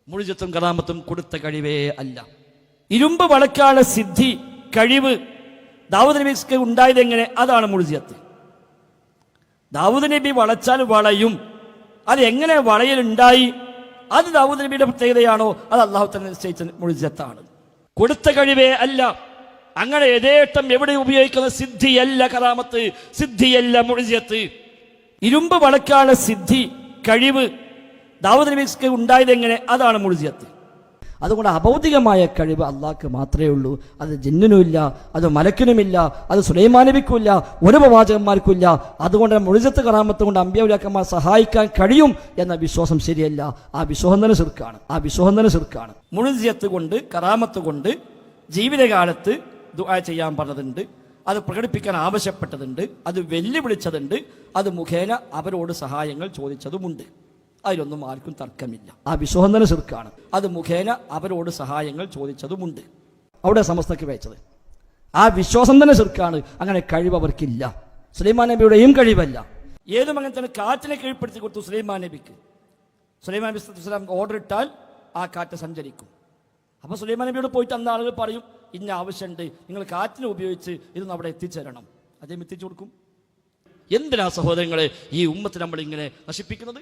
മുഴുജത്തും കറാമത്തും കൊടുത്ത കഴിവേ അല്ല. ഇരുമ്പ് വളക്കാനുള്ള സിദ്ധി കഴിവ് ദാവൂദ് നബിക്ക് ഉണ്ടായത് എങ്ങനെ? അതാണ് മുഴുജിയത്ത്. ദാവൂദ് നബി വളച്ചാൽ വളയും. അത് എങ്ങനെ വളയലുണ്ടായി? അത് ദാവൂദ് നബിയുടെ പ്രത്യേകതയാണോ? അത് അള്ളാഹു തന്നെ നിശ്ചയിച്ച മുഴുജിയത്താണ്. കൊടുത്ത കഴിവേ അല്ല. അങ്ങനെ യഥേഷ്ടം എവിടെ ഉപയോഗിക്കുന്ന സിദ്ധിയല്ല കറാമത്ത്, സിദ്ധിയല്ല മുഴുജിയത്ത്. ഇരുമ്പ് വളക്കാനുള്ള സിദ്ധി കഴിവ് ദാവൂദ് നബിക്ക് ഉണ്ടായത് എങ്ങനെ? അതാണ് മുഴുജിയത്ത്. അതുകൊണ്ട് അഭൗതികമായ കഴിവ് അള്ളാഹ്ക്ക് മാത്രമേ ഉള്ളൂ. അത് ജിന്നിനുമില്ല, അത് മലക്കിനുമില്ല, അത് സുലൈമാൻ നബിക്കുമില്ല, ഒരു പ്രവാചകന്മാർക്കുമില്ല. അതുകൊണ്ട് മുഴുജിയത്ത് കറാമത്ത് കൊണ്ട് അമ്പിയാക്കന്മാർ സഹായിക്കാൻ കഴിയും എന്ന വിശ്വാസം ശരിയല്ല. ആ വിശ്വാസം തന്നെ ശിർക്കാണ്. മുഴുജിയത്ത് കൊണ്ട് കറാമത്ത് കൊണ്ട് ജീവിതകാലത്ത് ദുആ ചെയ്യാൻ പറഞ്ഞതുണ്ട്, അത് പ്രകടിപ്പിക്കാൻ ആവശ്യപ്പെട്ടതുണ്ട്, അത് വെല്ലുവിളിച്ചതുണ്ട്, അത് മുഖേന അവരോട് സഹായങ്ങൾ ചോദിച്ചതുമുണ്ട്. അതിലൊന്നും ആർക്കും തർക്കമില്ല. ആ വിശ്വാസം തന്നെ ശിർക്കാണ്. അത് മുഖേന അവരോട് സഹായങ്ങൾ ചോദിച്ചതുമുണ്ട്. അവിടെ സമസ്തക്ക് വെച്ചത് ആ വിശ്വാസം തന്നെ ശിർക്കാണ്. അങ്ങനെ കഴിവ് അവർക്കില്ല. സുലൈമാൻ നബിയുടെയും കഴിവല്ല. ഏതും അങ്ങനെ തന്നെ കാറ്റിനെ കീഴ്പ്പെടുത്തി കൊടുത്തു സുലൈമാൻ നബിക്ക്. സുലൈമാൻ നബി സ്വല്ലല്ലാഹു അലൈഹി ഓർഡർ ഇട്ടാൽ ആ കാറ്റ് സഞ്ചരിക്കും. അപ്പോൾ സുലൈമാൻ നബിയോട് പോയിട്ട് അന്ന് ആളുകൾ പറയും, ഇന്ന ആവശ്യമുണ്ട്, നിങ്ങൾ കാറ്റിനെ ഉപയോഗിച്ച് ഇതൊന്ന് അവിടെ എത്തിച്ചേരണം. അദ്ദേഹം എത്തിച്ചു കൊടുക്കും. എന്തിനാ സഹോദരങ്ങളെ ഈ ഉമ്മത്ത് നമ്മൾ ഇങ്ങനെ നശിപ്പിക്കുന്നത്?